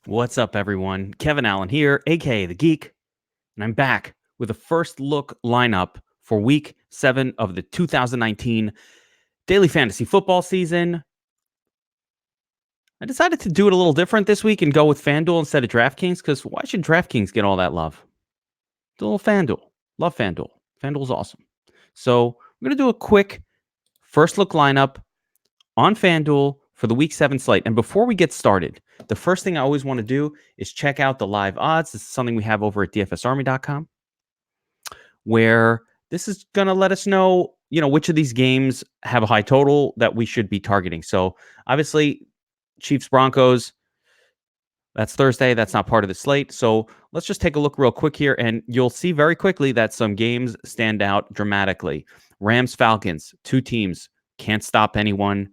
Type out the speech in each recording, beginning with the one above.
What's up, everyone? Kevin Allen here, aka the Geek, and I'm back with a first look lineup for Week 7 of the 2019 Daily Fantasy Football season. I decided to do it a little different this week and go with Fanduel instead of DraftKings, because why should DraftKings get all that love? It's a little Fanduel. Love Fanduel. Fanduel's awesome. So we're going to do a quick first look lineup on Fanduel for the Week 7 slate. And before we get started, the first thing I always want to do is check out the live odds. This is something we have over at dfsarmy.com, where this is going to let us know, which of these games have a high total that we should be targeting. So obviously, Chiefs Broncos, that's Thursday. That's not part of the slate. So let's just take a look real quick here, and you'll see very quickly that some games stand out dramatically. Rams Falcons, two teams can't stop anyone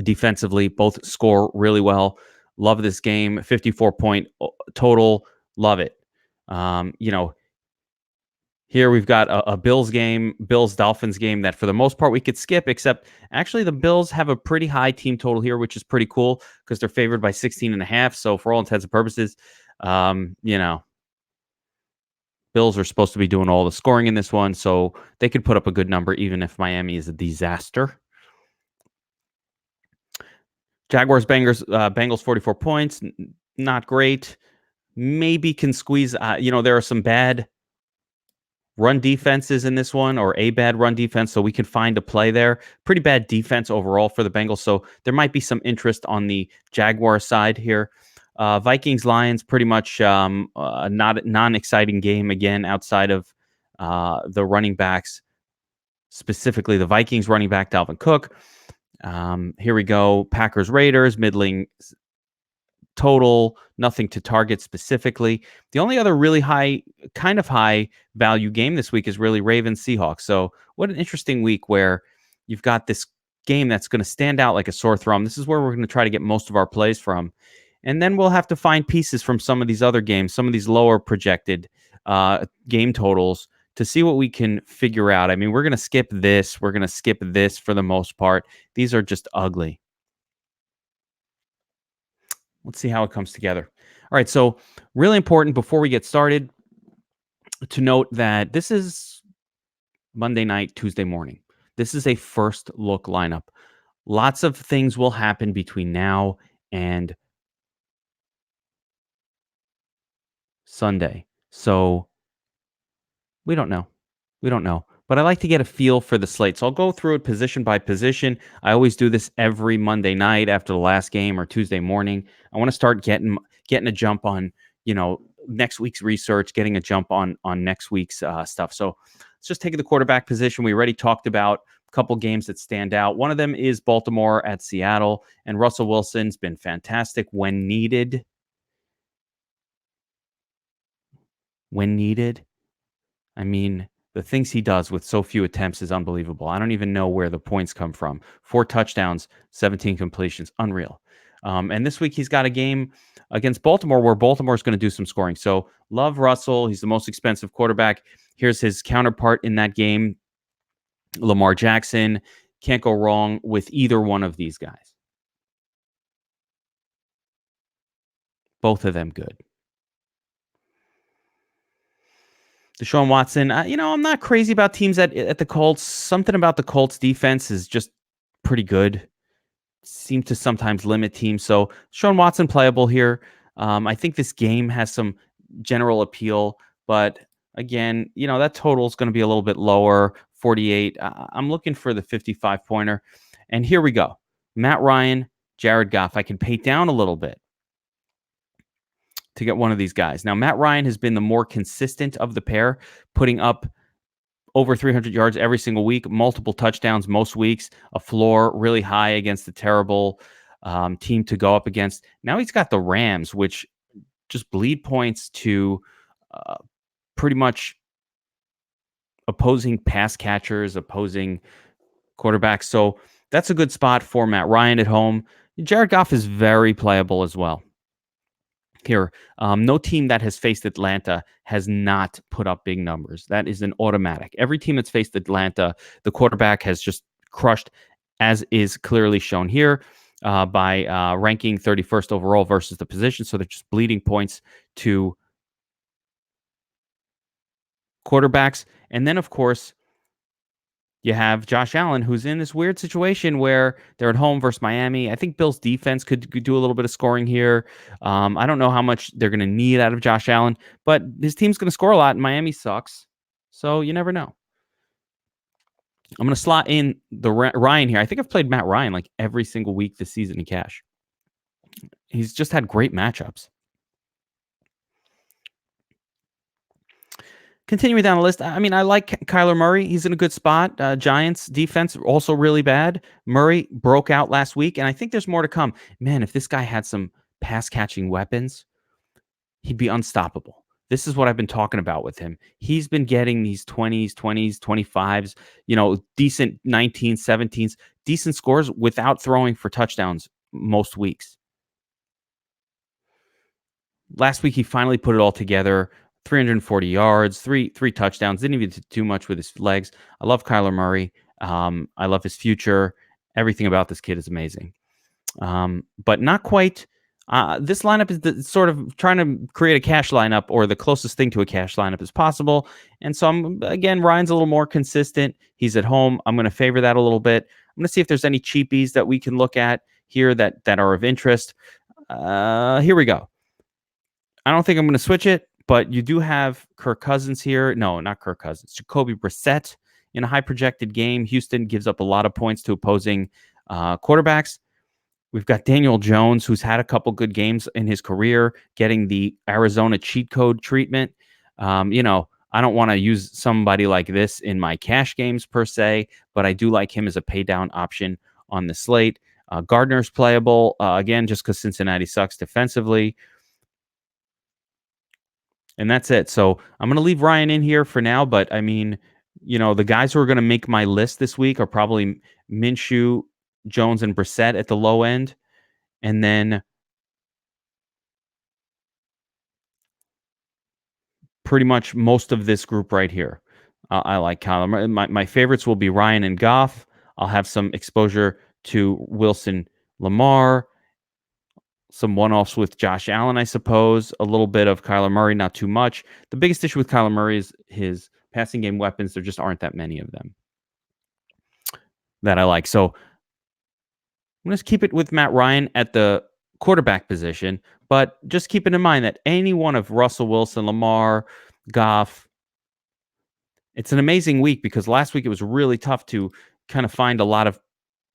defensively. Both score really well. Love this game. 54-point total. Love it. Here we've got a Bills game, Bills-Dolphins game that for the most part we could skip, except actually the Bills have a pretty high team total here, which is pretty cool because they're favored by 16.5. So for all intents and purposes, Bills are supposed to be doing all the scoring in this one, so they could put up a good number even if Miami is a disaster. Jaguars, Bengals 44 points, not great. Maybe can squeeze, there are some bad run defenses in this one, or a bad run defense, so we can find a play there. Pretty bad defense overall for the Bengals, so there might be some interest on the Jaguar side here. Vikings, Lions, pretty much not non-exciting game again outside of the running backs, specifically the Vikings running back Dalvin Cook. Here we go. Packers, Raiders, middling total, nothing to target specifically. The only other really high value game this week is really Ravens Seahawks. So what an interesting week where you've got this game that's going to stand out like a sore thumb. This is where we're going to try to get most of our plays from. And then we'll have to find pieces from some of these other games, some of these lower projected game totals to see what we can figure out. I mean, we're going to skip this. We're going to skip this for the most part. These are just ugly. Let's see how it comes together. All right, so really important before we get started to note that this is Monday night, Tuesday morning. This is a first look lineup. Lots of things will happen between now and Sunday. So we don't know. But I like to get a feel for the slate. So I'll go through it position by position. I always do this every Monday night after the last game or Tuesday morning. I want to start getting a jump on, next week's research, getting a jump on next week's stuff. So let's just take the quarterback position. We already talked about a couple games that stand out. One of them is Baltimore at Seattle, and Russell Wilson's been fantastic when needed. I mean, the things he does with so few attempts is unbelievable. I don't even know where the points come from. 4 touchdowns, 17 completions, unreal. And this week he's got a game against Baltimore where Baltimore is going to do some scoring. So love Russell. He's the most expensive quarterback. Here's his counterpart in that game, Lamar Jackson. Can't go wrong with either one of these guys. Both of them good. Deshaun Watson, I'm not crazy about teams at the Colts. Something about the Colts defense is just pretty good. Seem to sometimes limit teams. So Deshaun Watson playable here. I think this game has some general appeal, but again, that total is going to be a little bit lower, 48. I'm looking for the 55-pointer. And here we go. Matt Ryan, Jared Goff. I can pay down a little bit to get one of these guys. Now, Matt Ryan has been the more consistent of the pair, putting up over 300 yards every single week, multiple touchdowns most weeks, a floor really high against the terrible team to go up against. Now he's got the Rams, which just bleed points to pretty much opposing pass catchers, opposing quarterbacks. So that's a good spot for Matt Ryan at home. Jared Goff is very playable as well. Here, no team that has faced Atlanta has not put up big numbers. That is an automatic. Every team that's faced Atlanta, the quarterback has just crushed, as is clearly shown here. by ranking 31st overall versus the position. So they're just bleeding points to quarterbacks. And then, of course, you have Josh Allen, who's in this weird situation where they're at home versus Miami. I think Bill's defense could do a little bit of scoring here. I don't know how much they're going to need out of Josh Allen, but his team's going to score a lot, and Miami sucks. So you never know. I'm going to slot in the Ryan here. I think I've played Matt Ryan like every single week this season in cash. He's just had great matchups. Continuing down the list, I mean, I like Kyler Murray. He's in a good spot. Giants defense also really bad. Murray broke out last week, and I think there's more to come. Man, if this guy had some pass catching weapons, he'd be unstoppable. This is what I've been talking about with him. He's been getting these 20s, 25s, decent 19s, 17s, decent scores without throwing for touchdowns most weeks. Last week, he finally put it all together. 340 yards, three touchdowns. Didn't even do too much with his legs. I love Kyler Murray. I love his future. Everything about this kid is amazing. But not quite. This lineup is sort of trying to create a cash lineup, or the closest thing to a cash lineup as possible. And so Ryan's a little more consistent. He's at home. I'm going to favor that a little bit. I'm going to see if there's any cheapies that we can look at here that are of interest. Here we go. I don't think I'm going to switch it, but you do have Kirk Cousins here. No, not Kirk Cousins. Jacoby Brissett in a high projected game. Houston gives up a lot of points to opposing quarterbacks. We've got Daniel Jones, who's had a couple good games in his career, getting the Arizona cheat code treatment. I don't want to use somebody like this in my cash games per se, but I do like him as a pay down option on the slate. Gardner's playable, again, just because Cincinnati sucks defensively. And that's it. So I'm going to leave Ryan in here for now. But I mean, the guys who are going to make my list this week are probably Minshew, Jones, and Brissett at the low end. And then pretty much most of this group right here. I like Kyler. My favorites will be Ryan and Goff. I'll have some exposure to Wilson, Lamar, some one-offs with Josh Allen, I suppose, a little bit of Kyler Murray, not too much. The biggest issue with Kyler Murray is his passing game weapons. There just aren't that many of them that I like. So I'm going to keep it with Matt Ryan at the quarterback position, but just keeping in mind that any one of Russell Wilson, Lamar, Goff, it's an amazing week because last week it was really tough to kind of find a lot of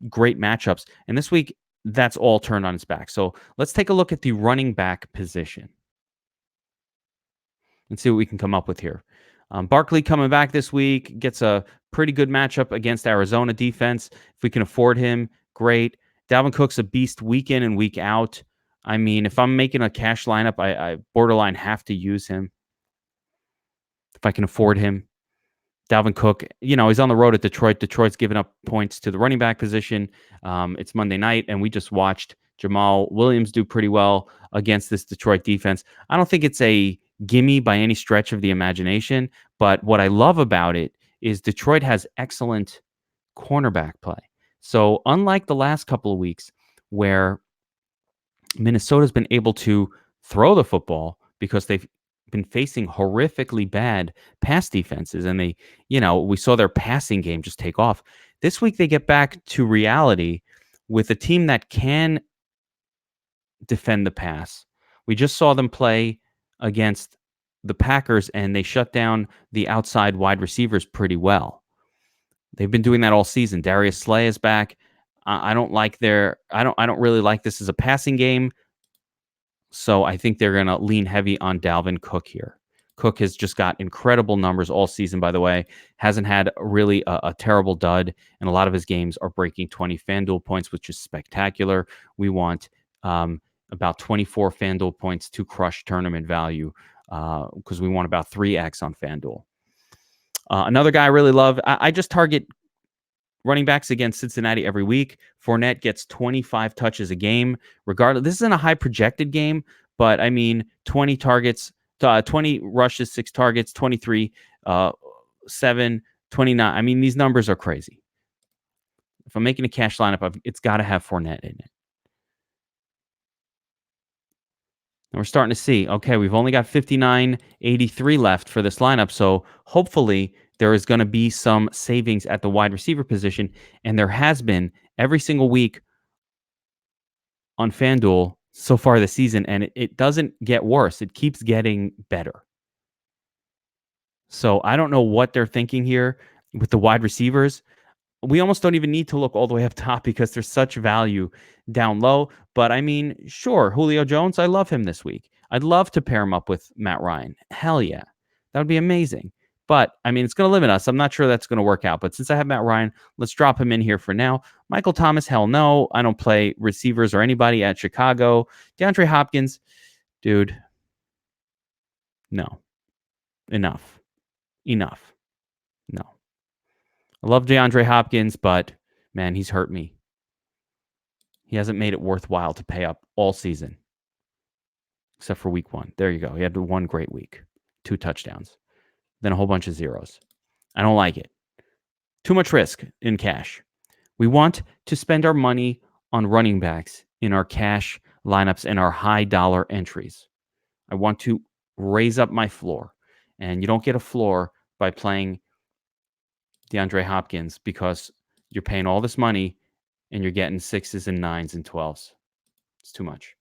great matchups. And this week, that's all turned on its back. So let's take a look at the running back position and see what we can come up with here. Barkley coming back this week, gets a pretty good matchup against Arizona defense. If we can afford him, great. Dalvin Cook's a beast week in and week out. I mean, if I'm making a cash lineup, I borderline have to use him if I can afford him. Dalvin Cook, he's on the road at Detroit. Detroit's giving up points to the running back position. It's Monday night, and we just watched Jamal Williams do pretty well against this Detroit defense. I don't think it's a gimme by any stretch of the imagination, but what I love about it is Detroit has excellent cornerback play. So unlike the last couple of weeks where Minnesota's been able to throw the football because they've been facing horrifically bad pass defenses, and we saw their passing game just take off. This week they get back to reality with a team that can defend the pass. We just saw them play against the Packers, and they shut down the outside wide receivers pretty well. They've been doing that all season. Darius Slay is back. I don't really like this as a passing game. So I think they're going to lean heavy on Dalvin Cook here. Cook has just got incredible numbers all season, by the way. Hasn't had really a terrible dud, and a lot of his games are breaking 20 Fanduel points, which is spectacular. We want about 24 Fanduel points to crush tournament value because we want about 3x on Fanduel. Another guy I really love, I just target running backs against Cincinnati every week. Fournette gets 25 touches a game. Regardless, this isn't a high projected game, but I mean, 20 targets, 20 rushes, 6 targets, 23, 7, 29. I mean, these numbers are crazy. If I'm making a cash lineup, it's got to have Fournette in it. And we're starting to see, okay, we've only got 59.83 left for this lineup. So hopefully there is going to be some savings at the wide receiver position. And there has been every single week on FanDuel so far this season. And it doesn't get worse, it keeps getting better. So I don't know what they're thinking here with the wide receivers. We almost don't even need to look all the way up top because there's such value down low. But I mean, sure, Julio Jones, I love him this week. I'd love to pair him up with Matt Ryan. Hell yeah. That would be amazing. But I mean, it's going to limit us. I'm not sure that's going to work out. But since I have Matt Ryan, let's drop him in here for now. Michael Thomas, hell no. I don't play receivers or anybody at Chicago. DeAndre Hopkins, dude, no. Enough. Enough. No. I love DeAndre Hopkins, but man, he's hurt me. He hasn't made it worthwhile to pay up all season, except for week 1. There you go. He had one great week, 2 touchdowns, then a whole bunch of zeros. I don't like it. Too much risk in cash. We want to spend our money on running backs in our cash lineups and our high dollar entries. I want to raise up my floor, and you don't get a floor by playing DeAndre Hopkins because you're paying all this money and you're getting 6s and 9s and 12s. It's too much.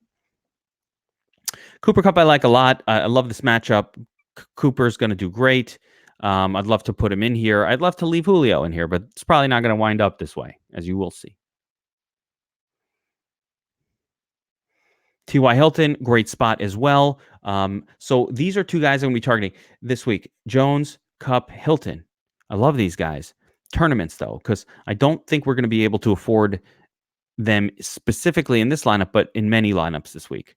Cooper Kupp I like a lot. I love this matchup. Cooper's going to do great. I'd love to put him in here. I'd love to leave Julio in here, but it's probably not going to wind up this way, as you will see. T.Y. Hilton, great spot as well. So these are 2 guys I'm going to be targeting this week. Jones, Kupp, Hilton. I love these guys. Tournaments, though, because I don't think we're going to be able to afford them specifically in this lineup, but in many lineups this week.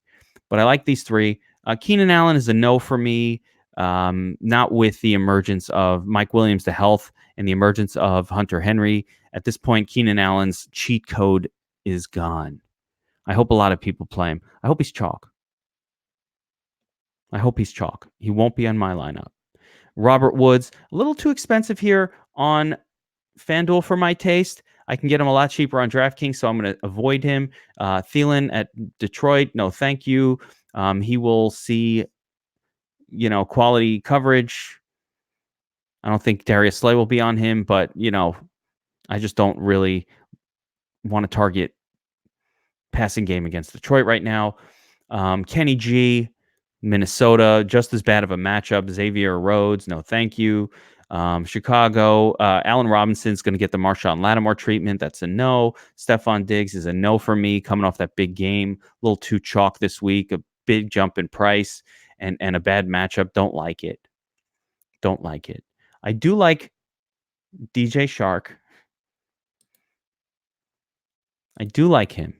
But I like these 3. Keenan Allen is a no for me, not with the emergence of Mike Williams to health and the emergence of Hunter Henry. At this point, Keenan Allen's cheat code is gone. I hope a lot of people play him. I hope he's chalk. He won't be on my lineup. Robert Woods, a little too expensive here on FanDuel for my taste. I can get him a lot cheaper on DraftKings, so I'm going to avoid him. Thielen at Detroit, no thank you. He will see, quality coverage. I don't think Darius Slay will be on him, but, I just don't really want to target passing game against Detroit right now. Kenny G, Minnesota, just as bad of a matchup. Xavier Rhodes, no thank you. Chicago, Allen Robinson's going to get the Marshawn Lattimore treatment. That's a no. Stephon Diggs is a no for me, coming off that big game. A little too chalk this week. A big jump in price and a bad matchup. Don't like it. I do like DJ Shark. I do like him.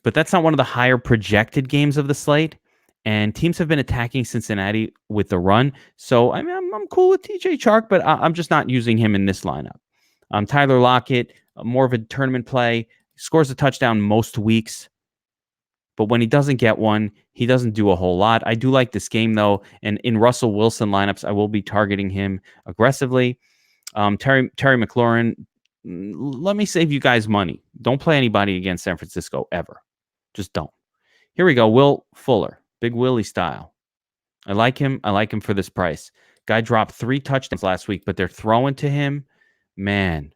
But that's not one of the higher projected games of the slate. And teams have been attacking Cincinnati with the run. So I mean, I'm cool with TJ Chark, but I'm just not using him in this lineup. Tyler Lockett, more of a tournament play, scores a touchdown most weeks. But when he doesn't get one, he doesn't do a whole lot. I do like this game, though. And in Russell Wilson lineups, I will be targeting him aggressively. Terry McLaurin, let me save you guys money. Don't play anybody against San Francisco ever. Just don't. Here we go. Will Fuller. Big Willie style. I like him. I like him for this price. Guy dropped 3 touchdowns last week, but they're throwing to him. Man,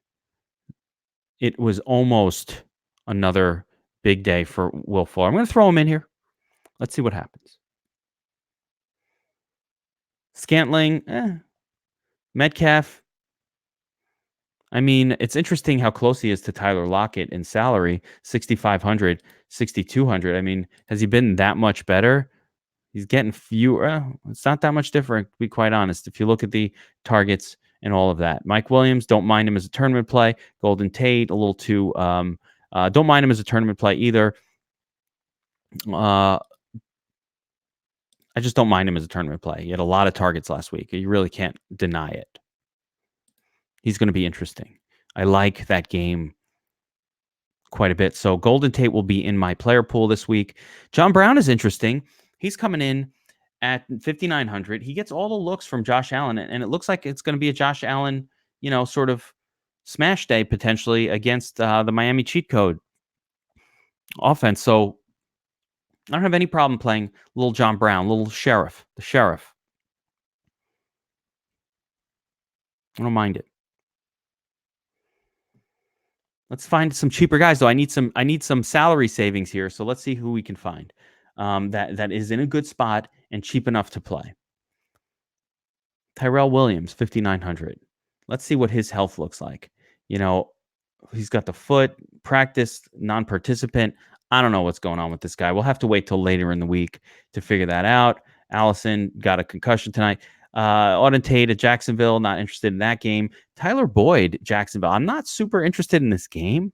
it was almost another big day for Will Fuller. I'm going to throw him in here. Let's see what happens. Scantling, Metcalf. I mean, it's interesting how close he is to Tyler Lockett in salary, 6,500, 6,200. I mean, has he been that much better? He's getting fewer. It's not that much different, to be quite honest, if you look at the targets and all of that. Mike Williams, don't mind him as a tournament play. Golden Tate, a little too. Don't mind him as a tournament play either. I just don't mind him as a tournament play. He had a lot of targets last week. You really can't deny it. He's going to be interesting. I like that game quite a bit. So Golden Tate will be in my player pool this week. John Brown is interesting. He's coming in at 5,900. He gets all the looks from Josh Allen, and it looks like it's going to be a Josh Allen, sort of smash day potentially against the Miami cheat code offense. So I don't have any problem playing little John Brown, little sheriff, the sheriff. I don't mind it. Let's find some cheaper guys though. I need some salary savings here. So let's see who we can find. That is in a good spot and cheap enough to play. Tyrell Williams, 5,900. Let's see what his health looks like. You know, he's got the foot, practice, non-participant. I don't know what's going on with this guy. We'll have to wait till later in the week to figure that out. Allison got a concussion tonight. Auden Tate at Jacksonville, not interested in that game. Tyler Boyd, Jacksonville. I'm not super interested in this game,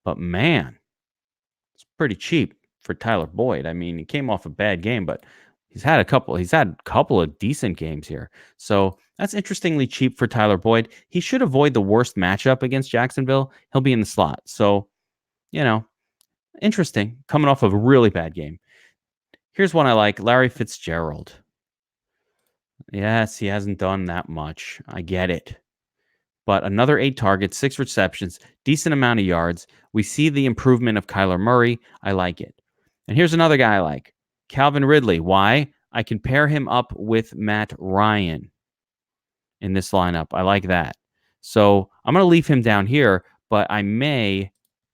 but man, it's pretty cheap for Tyler Boyd. I mean, he came off a bad game, but he's had a couple of decent games here. So that's interestingly cheap for Tyler Boyd. He should avoid the worst matchup against Jacksonville. He'll be in the slot. So, you know, interesting. Coming off of a really bad game. Here's one I like. Larry Fitzgerald. Yes, he hasn't done that much. I get it. But another 8 targets, 6 receptions, decent amount of yards. We see the improvement of Kyler Murray. I like it. And here's another guy I like. Calvin Ridley. Why? I can pair him up with Matt Ryan in this lineup. I like that. So I'm going to leave him down here, but I may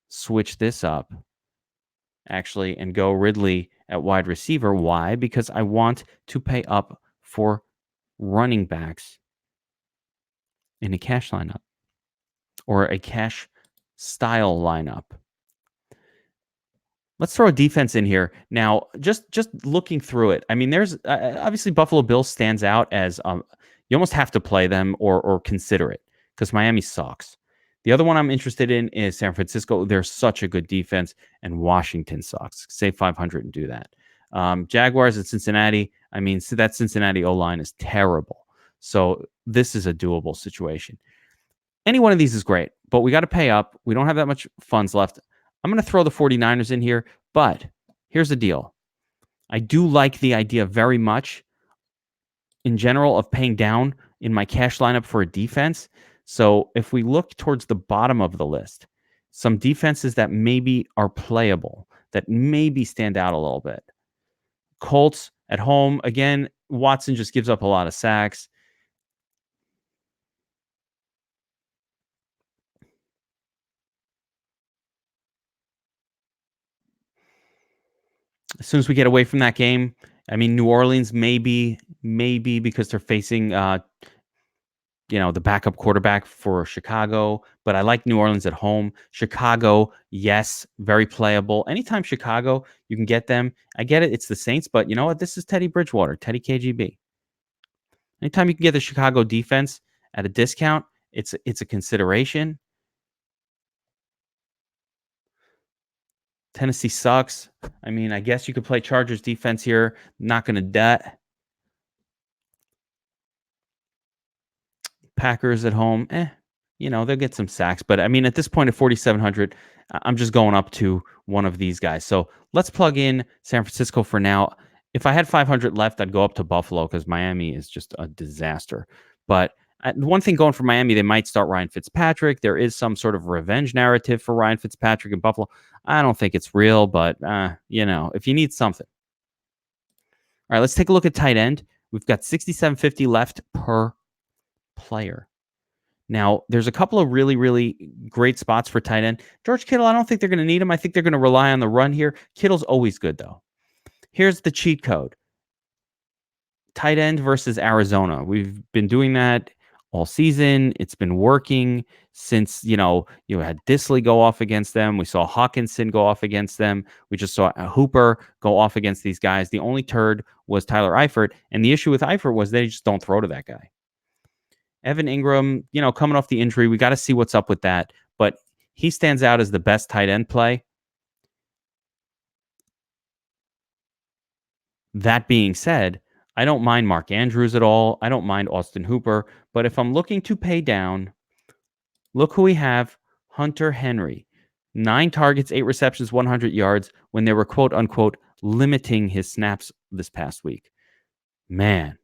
switch this up actually and go Ridley at wide receiver. Why? Because I want to pay up for running backs in a cash lineup or a cash style lineup. Let's throw a defense in here now. Just looking through it, I mean, there's obviously Buffalo Bills stands out as you almost have to play them or consider it because Miami sucks. The other one I'm interested in is San Francisco. They're such a good defense, and Washington sucks. Save 500 and do that. Jaguars at Cincinnati. I mean, that Cincinnati O-line is terrible. So this is a doable situation. Any one of these is great, but we got to pay up. We don't have that much funds left. I'm going to throw the 49ers in here, but here's the deal. I do like the idea very much in general of paying down in my cash lineup for a defense. So if we look towards the bottom of the list, some defenses that maybe are playable, that maybe stand out a little bit. Colts at home. Again, Watson just gives up a lot of sacks. As soon as we get away from that game, I mean, New Orleans maybe because they're facing, the backup quarterback for Chicago. But I like New Orleans at home. Chicago, yes, very playable. Anytime Chicago, you can get them. I get it. It's the Saints, but you know what? This is Teddy Bridgewater, Teddy KGB. Anytime you can get the Chicago defense at a discount, it's a consideration. Tennessee sucks. I mean, I guess you could play Chargers defense here. Not going to debt. Packers at home. They'll get some sacks. But I mean, at this point at 4,700, I'm just going up to one of these guys. So let's plug in San Francisco for now. If I had 500 left, I'd go up to Buffalo because Miami is just a disaster. But one thing going for Miami, they might start Ryan Fitzpatrick. There is some sort of revenge narrative for Ryan Fitzpatrick in Buffalo. I don't think it's real, but, if you need something. All right, let's take a look at tight end. We've got 6,750 left per player. Now, there's a couple of really, really great spots for tight end. George Kittle, I don't think they're going to need him. I think they're going to rely on the run here. Kittle's always good, though. Here's the cheat code. Tight end versus Arizona. We've been doing that all season. It's been working since, you had Disley go off against them. We saw Hawkinson go off against them. We just saw Hooper go off against these guys. The only turd was Tyler Eifert. And the issue with Eifert was they just don't throw to that guy. Evan Ingram, coming off the injury, we got to see what's up with that. But he stands out as the best tight end play. That being said, I don't mind Mark Andrews at all. I don't mind Austin Hooper. But if I'm looking to pay down, look who we have. Hunter Henry. 9 targets, 8 receptions, 100 yards when they were, quote unquote, limiting his snaps this past week. Man,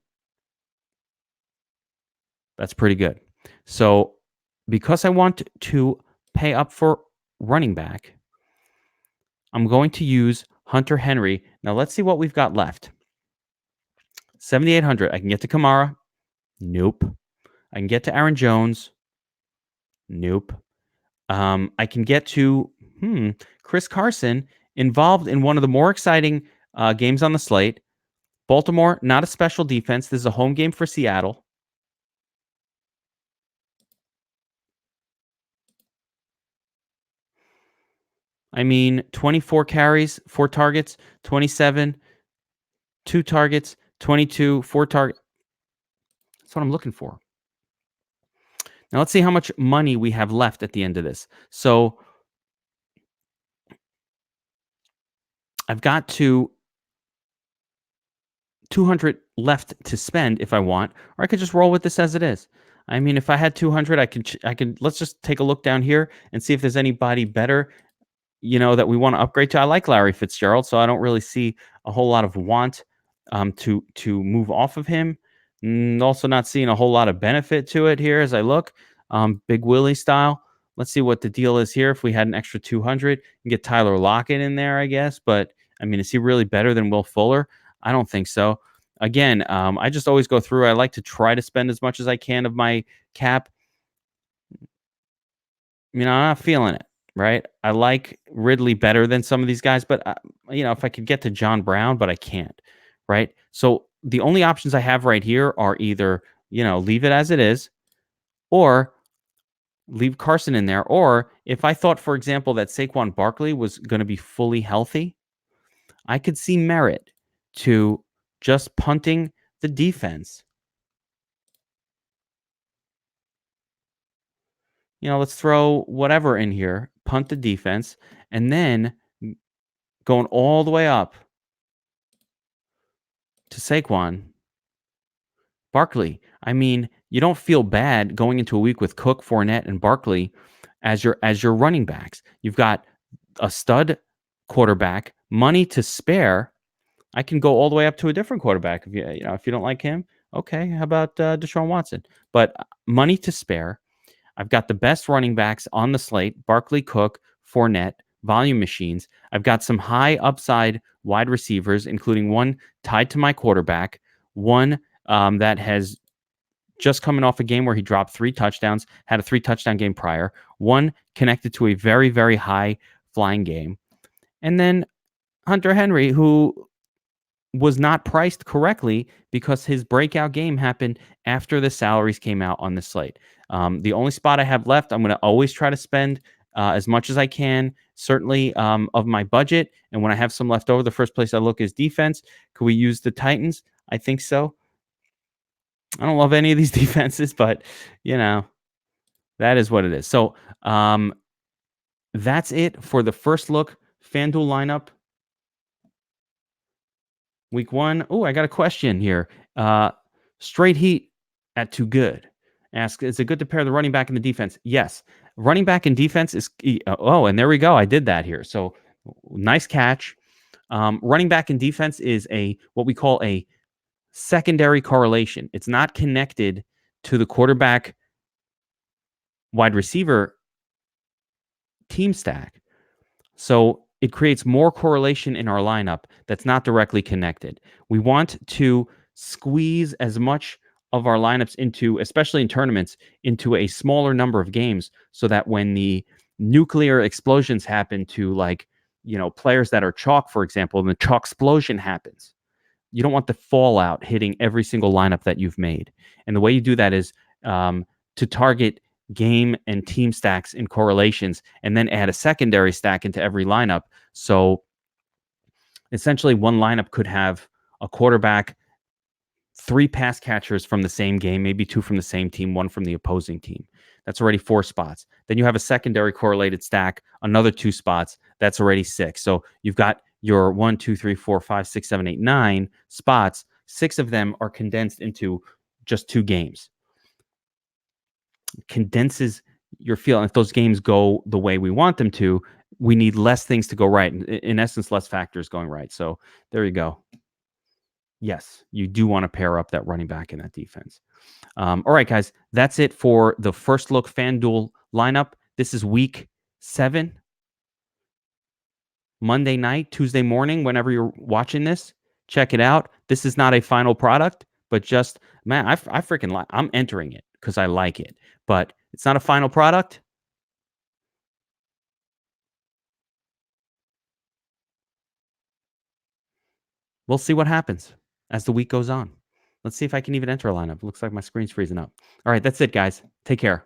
that's pretty good. So because I want to pay up for running back, I'm going to use Hunter Henry. Now let's see what we've got left. 7,800. I can get to Kamara. Nope. I can get to Aaron Jones. Nope. I can get to Chris Carson, involved in one of the more exciting games on the slate. Baltimore, not a special defense. This is a home game for Seattle. I mean, 24 carries, 4 targets, 27, 2 targets, 22, 4 targets. That's what I'm looking for. Now let's see how much money we have left at the end of this. So I've got to 200 left to spend if I want, or I could just roll with this as it is. I mean, if I had 200, I could let's just take a look down here and see if there's anybody better, that we want to upgrade to. I like Larry Fitzgerald, so I don't really see a whole lot of want to move off of him. Also not seeing a whole lot of benefit to it here as I look. Big Willie style. Let's see what the deal is here. If we had an extra 200, you can get Tyler Lockett in there, I guess. But I mean, is he really better than Will Fuller? I don't think so. Again, I just always go through. I like to try to spend as much as I can of my cap. I'm not feeling it, right? I like Ridley better than some of these guys, but if I could get to John Brown, but I can't, right? So the only options I have right here are either, leave it as it is, or leave Carson in there, or if I thought, for example, that Saquon Barkley was going to be fully healthy, I could see merit to just punting the defense. Let's throw whatever in here, punt the defense, and then going all the way up to Saquon Barkley. I mean, you don't feel bad going into a week with Cook, Fournette, and Barkley as your running backs. You've got a stud quarterback, money to spare. I can go all the way up to a different quarterback if you don't like him. Okay, how about Deshaun Watson? But money to spare. I've got the best running backs on the slate: Barkley, Cook, Fournette, volume machines. I've got some high upside wide receivers, including one tied to my quarterback, one that has just coming off a game where he dropped 3 touchdowns, had a 3-touchdown game prior, one connected to a very, very high flying game. And then Hunter Henry, who was not priced correctly because his breakout game happened after the salaries came out on the slate. The only spot I have left, I'm going to always try to spend as much as I can, certainly of my budget. And when I have some left over, the first place I look is defense. Could we use the Titans? I think so. I don't love any of these defenses, but that is what it is. So that's it for the first look FanDuel lineup. Week 1. Oh, I got a question here. Straight heat at too good. Ask, is it good to pair the running back and the defense? Yes. Running back and defense is and there we go. I did that here. So nice catch. Running back and defense is what we call a secondary correlation. It's not connected to the quarterback wide receiver team stack. So it creates more correlation in our lineup that's not directly connected. We want to squeeze as much of our lineups into, especially in tournaments, into a smaller number of games so that when the nuclear explosions happen to players that are chalk, for example, and the chalk explosion happens, you don't want the fallout hitting every single lineup that you've made. And the way you do that is to target game and team stacks in correlations and then add a secondary stack into every lineup. So essentially one lineup could have a quarterback, 3 pass catchers from the same game, maybe 2 from the same team, 1 from the opposing team. That's already 4 spots. Then you have a secondary correlated stack, another 2 spots. That's already 6. So you've got your 1, 2, 3, 4, 5, 6, 7, 8, 9 spots. 6 of them are condensed into just 2 games. Condenses your field. And if those games go the way we want them to, we need less things to go right. In essence, less factors going right. So there you go. Yes, you do want to pair up that running back in that defense. All right, guys, that's it for the first look FanDuel lineup. This is week 7. Monday night, Tuesday morning, whenever you're watching this. Check it out. This is not a final product, but just man, I freaking like. I'm entering it because I like it, but it's not a final product. We'll see what happens as the week goes on. Let's see if I can even enter a lineup. Looks like my screen's freezing up. All right, that's it, guys. Take care.